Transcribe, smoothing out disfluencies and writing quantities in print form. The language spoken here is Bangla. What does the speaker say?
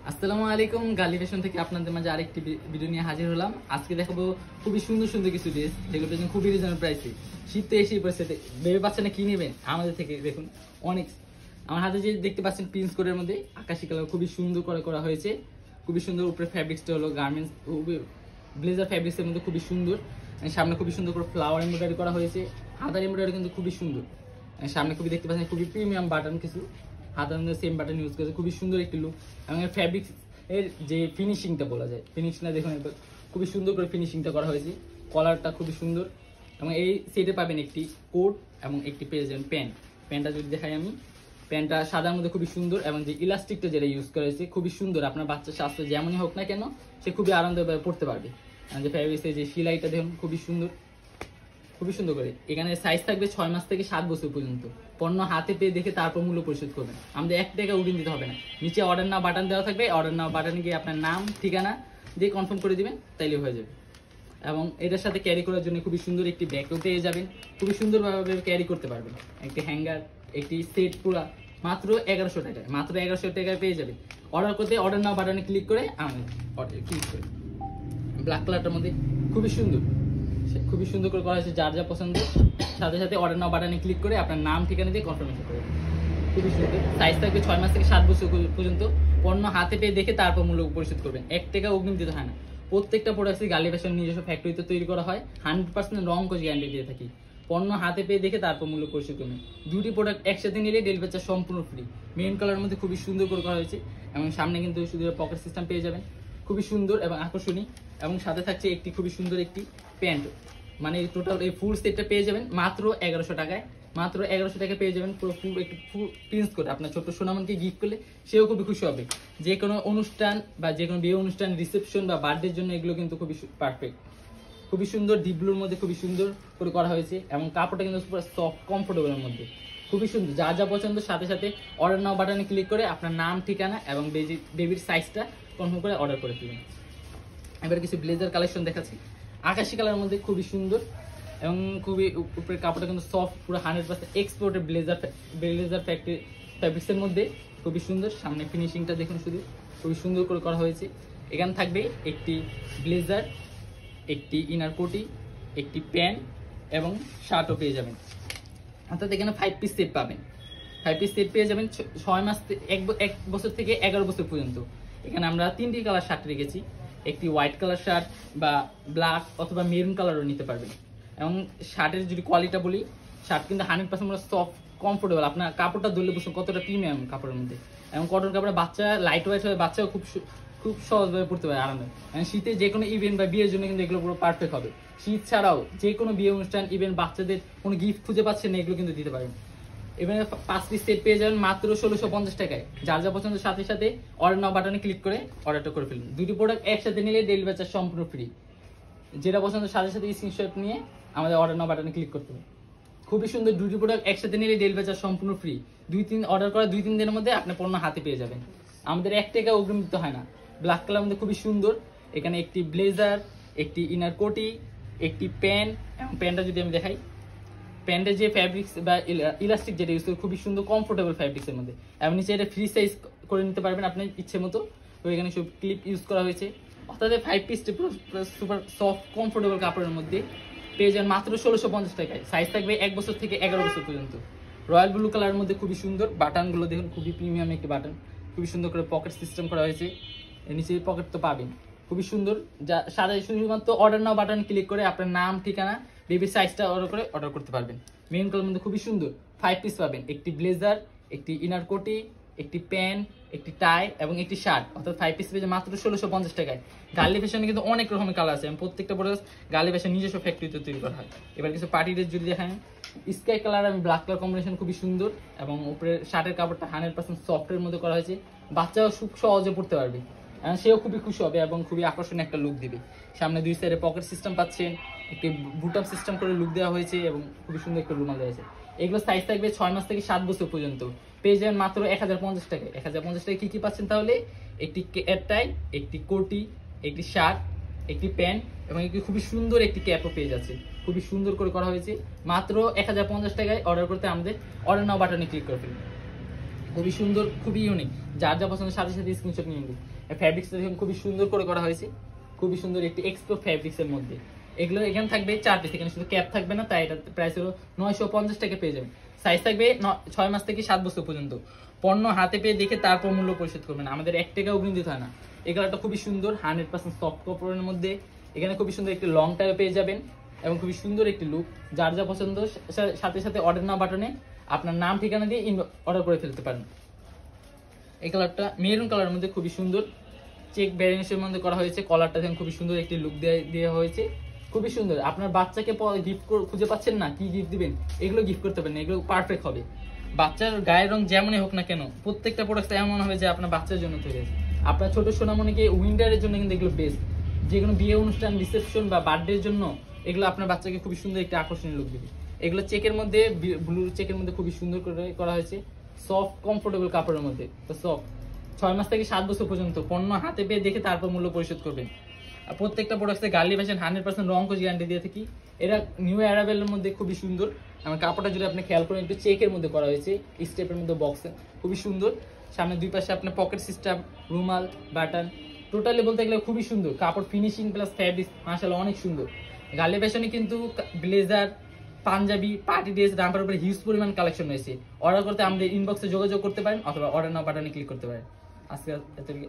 আসসালামু আলাইকুম। গালি ফ্যাশন থেকে আপনাদের মাঝে আরেকটি ভিডিও নিয়ে হাজির হলাম। আজকে দেখাবো খুবই সুন্দর সুন্দর কিছু ড্রেস, যেগুলো পেয়েছেন খুবই রিজনেবল প্রাইসে। শীত তো এসেই পড়ছে, ভেবে পাচ্ছেন না কি নেবেন আমাদের থেকে। দেখুন অনেক, আমার হাতে যে দেখতে পাচ্ছেন প্রিন্স কোডের মধ্যে আকাশি কালার খুবই সুন্দর করে করা হয়েছে। খুবই সুন্দর, উপরে ফ্যাব্রিক্সটা হলো গার্মেন্টস ব্লেজার ফ্যাব্রিক্সের মধ্যে খুবই সুন্দর। সামনে খুবই সুন্দর করে ফ্লাওয়ার এমব্রয়ডারি করা হয়েছে, হাতার এমব্রয়ডারি কিন্তু খুবই সুন্দর। সামনে খুবই দেখতে পাচ্ছেন খুবই প্রিমিয়াম বাটন, কিছু হাতার মধ্যে সেম বাটন ইউজ করেছে, খুবই সুন্দর একটি লুক। এবং ফ্যাব্রিক্স এর যে ফিনিশিংটা বলা যায়, ফিনিশিংটা দেখুন একবার খুবই সুন্দর করে ফিনিশিংটা করা হয়েছে। কলারটা খুবই সুন্দর। এবং এই সেটে পাবেন একটি কোট এবং একটি পেয়ে যাবেন প্যান্ট। প্যান্টটা যদি দেখাই আমি, প্যান্টটা সাদার মধ্যে খুবই সুন্দর, এবং যে ইলাস্টিকটা যেটা ইউজ করা হয়েছে খুবই সুন্দর। আপনার বাচ্চার স্বাস্থ্য যেমনই হোক না কেন, সে খুবই আরামদায়কভাবে পড়তে পারবে। যে ফ্যাব্রিক্সের যে সেলাইটা দেখুন খুবই সুন্দর, খুবই সুন্দর করে। এখানে সাইজ থাকবে 6 মাস থেকে 7 বছর পর্যন্ত। পণ্য হাতে পেয়ে দেখে তারপর মূল্য পরিশোধ করবেন। আমাদের 1 টাকা অগ্রিম দিতে হবে না। নিচে অর্ডার নাও বাটন দেওয়া থাকবে, অর্ডার নাও বাটনে গিয়ে আপনার নাম ঠিকানা দিয়ে কনফার্ম করে দিবেন, তাইলে হয়ে যাবে। এবং এটার সাথে ক্যারি করার জন্য খুবই সুন্দর একটি ব্যাগও পেয়ে যাবেন, খুবই সুন্দরভাবে ক্যারি করতে পারবেন। একটি হ্যাঙ্গার, একটি সেট পুরা মাত্র 1100 টাকায়, মাত্র 1100 টাকায় পেয়ে যাবেন। অর্ডার করতে অর্ডার নাও বাটনে ক্লিক করে আমি অর্ডার ক্লিক করি। ব্ল্যাক কালারটার মধ্যে খুবই সুন্দর, খুবই সুন্দর করে করা হয়েছে। যার যা পছন্দ সাথে সাথে অর্ডার নাও বাটনে ক্লিক করে আপনার নাম ঠিকানা দিয়ে কনফার্মেশন করবেন। খুবই সুন্দর। সাইজ থাকবে 6 মাস থেকে 7 বছর পর্যন্ত। পণ্য হাতে পেয়ে দেখে তারপর মূল্য পরিশোধ করবেন। 1 টাকা অগ্রিম দিতে হয় না। প্রত্যেকটা প্রোডাক্টই গালি ফ্যাশন নিজস্ব ফ্যাক্টরিতে তৈরি করা হয়। 100% রং কোচ গ্যারান্টি দিয়ে থাকি। পণ্য হাতে পেয়ে দেখে তারপর মূল্য পরিশোধ করবেন। দুটি প্রোডাক্ট একসাথে নিলে ডেলিভারি চার্জ সম্পূর্ণ ফ্রি। মেরুন কালারের মধ্যে খুবই সুন্দর করে করা হয়েছে, এবং সামনে কিন্তু শুধু পকেট সিস্টেম পেয়ে যাবেন, খুবই সুন্দর এবং আকর্ষণীয়। এবং সাথে থাকছে একটি খুবই সুন্দর একটি প্যান্ট। মানে টোটাল এই ফুল সেটটা পেয়ে যাবেন মাত্র 1100 টাকায়। মাত্র 1100 টাকায় পেয়ে যাবেন পুরো ফুল একটু ফুল প্রিন্স করে। আপনার ছোট্ট সোনামনকে গিফট করলে সেও খুবই খুশি হবে। যে কোনো অনুষ্ঠান বা যে কোনো বিয়ে অনুষ্ঠান, রিসেপশন বা বার্থডের জন্য এগুলো কিন্তু খুবই পারফেক্ট। খুবই সুন্দর, ডিপ ব্লুর মধ্যে খুবই সুন্দর করে করা হয়েছে, এবং কাপড়টা কিন্তু পুরো সফট কমফোর্টেবলের মধ্যে খুবই সুন্দর। যা যা পছন্দ সাথে সাথে অর্ডার নাও বাটনে ক্লিক করে আপনার নাম ঠিকানা এবং বেবির সাইজটা কনফার্ম করে অর্ডার করে দিবেন। এবার কিছু ব্লেজার কালেকশন দেখাচ্ছি। আকাশি কালারের মধ্যে খুবই সুন্দর, এবং খুবই উপরের কাপড়টা কিন্তু সফট, পুরো 100% এক্সপোর্টেড ব্লেজার ফ্যাব্রিক্সের মধ্যে খুবই সুন্দর। সামনে ফিনিশিংটা দেখুন, শুধু খুবই সুন্দর করে করা হয়েছে। এখানে থাকবে একটি ব্লেজার, একটি ইনার কোটি, একটি প্যান্ট এবং শার্টও পেয়ে যাবেন। অর্থাৎ এখানে 5 পিস সেট পাবেন। 5 পিস সেট পেয়ে যাবেন 6 মাস 1 বছর থেকে 11 বছর পর্যন্ত। এখানে আমরা 3টি কালার শার্ট রেখেছি। একটি হোয়াইট কালার শার্ট বা ব্ল্যাক অথবা মেরুন কালারও নিতে পারবেন। এবং শার্টের যদি কোয়ালিটি বলি, শার্ট কিন্তু 100% সফট কমফোর্টেবল। আপনার কাপড়টা ধরলে বুঝুন কতটা প্রিমিয়াম কাপড়ের মধ্যে। এবং কটন কাপড়ে বাচ্চা লাইট ওয়েট হয়ে বাচ্চাও খুব সহজভাবে পড়তে পারে আরামে। শীতে যে কোনো ইভেন্ট বা বিয়ের জন্য কিন্তু এগুলো পুরো পারফেক্ট হবে। শীত ছাড়াও যে কোনো বিয়ে অনুষ্ঠান, ইভেন্ট, বাচ্চাদের কোনো গিফট খুঁজে পাচ্ছেন না, এগুলো কিন্তু দিতে পারেন। এবারে 5 পিস সেট পেয়ে যাবেন মাত্র 1650 টাকায়। যার যা পছন্দের সাথে সাথে অর্ডার নাও বাটনে ক্লিক করে অর্ডারটা করে ফেলুন। দুটি প্রোডাক্ট একসাথে নিলে ডেলিভারি চার্জ সম্পূর্ণ ফ্রি। যেটা পছন্দের সাথে সাথে স্ক্রিনশট নিয়ে আমাদের অর্ডার নাও বাটনে ক্লিক করতে হবে। খুবই সুন্দর, দুটি প্রোডাক্ট একসাথে নিলে ডেলিভারি চার্জ সম্পূর্ণ ফ্রি। অর্ডার করা 2-3 দিনের মধ্যে আপনার পণ্য হাতে পেয়ে যাবেন। আমাদের 1 টাকা অগ্রিম দিতে হয় না। ব্ল্যাক কালার মধ্যে খুবই সুন্দর। এখানে একটি ব্লেজার, একটি ইনার কোটি, একটি প্যান্ট, এবং প্যান্টটা যদি আমি দেখাই, প্যান্টের যে ফ্যাব্রিক্স বা ইলাস্টিক যেটা ইউজ করে খুবই সুন্দর কমফোর্টেবল ফ্যাব্রিক্সের মধ্যে। এবং নিচে এটা ফ্রি সাইজ করে নিতে পারবেন আপনার ইচ্ছে মতো। তো এখানে সব ক্লিপ ইউজ করা হয়েছে। অর্থাৎ 5 পিস সুপার সফট কমফোর্টেবল কাপড়ের মধ্যে পেয়ে যাবেন মাত্র 1650 টাকায়। সাইজ থাকবে 1 বছর থেকে 11 বছর পর্যন্ত। রয়্যাল ব্লু কালারের মধ্যে খুবই সুন্দর। বাটনগুলো দেখুন খুবই প্রিমিয়াম একটি বাটন, খুবই সুন্দর করে পকেট সিস্টেম করা হয়েছে। নিচে পকেট তো পাবেন, খুবই সুন্দর। যা সাদা শুধুমাত্র অর্ডার নাও বাটন ক্লিক করে আপনার নাম ঠিকানা বেবির সাইজটা অর্ডার করে অর্ডার করতে পারবেন। মেরুন কালারের মধ্যে খুবই সুন্দর 5 পিস পাবেন। একটি ব্লেজার, একটি ইনার কোটি, একটি প্যান্ট, একটি টাই এবং একটি শার্ট। অর্থাৎ 5 পিস পেয়ে মাত্র 1650 টাকায়। গার্লি ফ্যাশনে কিন্তু অনেক রকমের কালার আছে, এবং প্রত্যেকটা প্রোডাক্ট গার্লি ফ্যাশন নিজস্ব ফ্যাক্টরিতে তৈরি করা হয়। এবার কিছু পার্টি ড্রেস যদি দেখেন, স্কাই কালার এবং ব্ল্যাক কালার কম্বিনেশন খুবই সুন্দর, এবং উপরে শার্টের কাপড়টা 100% সফটের মধ্যে করা হয়েছে। বাচ্চাও খুব সহজে পড়তে পারবে, সেও খুবই খুশি হবে এবং খুবই আকর্ষণীয় একটা লুক দিবে। সামনে 2 সাইডে পকেট সিস্টেম পাচ্ছেন, একটি বুটআপ সিস্টেম করে লুক দেওয়া হয়েছে, এবং খুবই সুন্দর একটা রুমাল দেওয়া হয়েছে। এগুলো সাইজ থাকবে 6 মাস থেকে 7 বছর পর্যন্ত। পেয়ে যাবেন মাত্র 1050 টাকায়। 1050 টাকায় কি পাচ্ছেন তাহলে? একটি টাই, একটি কোটি, একটি শার্ট, একটি প্যান্ট, এবং একটি খুবই সুন্দর একটি ক্যাপও পেয়ে যাচ্ছে। খুবই সুন্দর করে করা হয়েছে। মাত্র 1050 টাকায় অর্ডার করতে আমাদের অর্ডার নাও বাটনে ক্লিক করে ফেলুন। খুবই সুন্দর, খুবই ইউনিক। যার যা পছন্দের সাথে সাথে স্ক্রিনশট নিয়ে নিন। ফ্যাব্রিক্সটা দেখুন খুবই সুন্দর করে করা হয়েছে, খুবই সুন্দর একটি এক্সপোর্ট ফ্যাব্রিক্স এর মধ্যে। এগুলো এখানে থাকবে 4 পিস, এখানে শুধু ক্যাপ থাকবে না, তাই এটা প্রাইস হলো 950 টাকা পেয়ে যাবেন। সাইজ থাকবে 6 মাস থেকে 7 বছর পর্যন্ত। পণ্য হাতে পেয়ে দেখে তারপর মূল্য পরিশোধ করবেন, আমাদের 1 টাকাও অগ্রিম দিতে হয় না। এই কালারটা খুবই সুন্দর, 100% সফট কাপড়ের মধ্যে। এখানে খুবই সুন্দর একটি লং টাইপ পেয়ে যাবেন এবং খুবই সুন্দর একটি লুক। যার যা পছন্দ সাথে সাথে অর্ডার নাও বাটনে আপনার নাম ঠিকানা দিয়ে অর্ডার করে ফেলতে পারেন। এই কালারটা মেরুন কালারের মধ্যে খুবই সুন্দর, চেক ভ্যারিয়েশনের মধ্যে করা হয়েছে। কলারটা দেখুন খুবই সুন্দর একটি লুক দেওয়া হয়েছে, খুবই সুন্দর। আপনার বাচ্চাকে গিফট খুঁজে পাচ্ছেন না, কি গিফট দিবেন, এগুলো গিফট করতে পারেন, এগুলো পারফেক্ট হবে। বাচ্চার গায়ের রং যেমনই হোক না কেন, প্রত্যেকটা প্রোডাক্ট এমন হবে যে আপনার বাচ্চার জন্য তৈরি হয়েছে। আপনার ছোট সোনামণিকে উইন্টারের জন্য কিন্তু এগুলো বেস্ট, যে কোনো বিয়ে অনুষ্ঠান, রিসেপশন বা বার্থডের জন্য এগুলো আপনার বাচ্চাকে খুবই সুন্দর একটা আকর্ষণীয় লুক দেবে। এগুলো চেকের মধ্যে, ব্লু চেকের মধ্যে খুবই সুন্দর করে করা হয়েছে, সফট কমফোর্টেবল কাপড়ের মধ্যে। তো সফট 6 মাস থেকে 7 বছর পর্যন্ত পণ্য হাতে পেয়ে দেখে তারপর মূল্য পরিশোধ করবেন। আর প্রত্যেকটা প্রোডাক্টে গার্লি ভার্সন 100% রং কোচ গ্যারান্টি দিয়ে থাকি। এরা নিউ অ্যারাইভেলের মধ্যে খুবই সুন্দর। আমার কাপড়টা যদি আপনি খেয়াল করেন, একটু চেকের মধ্যে করা হয়েছে, স্টেপের মধ্যে বক্সে, খুবই সুন্দর। সামনে দুই পাশে আপনার পকেট সিস্টেম, রুমাল, বাটন, টোটালি বলতে গেলে খুবই সুন্দর। কাপড় ফিনিশিং প্লাস ফ্যাব্রিক মাশাআল্লাহ অনেক সুন্দর। গার্লি ভার্সনে কিন্তু ব্লেজার, পাঞ্জাবি, পার্টি ড্রেস, রামপার উপরে হিউজ পরিমাণ কালেকশন রয়েছে। অর্ডার করতে আমাদের ইনবক্সে যোগাযোগ করতে পারেন অথবা অর্ডার নাও বাটনে ক্লিক করতে পারেন। আজকে এতটুকু।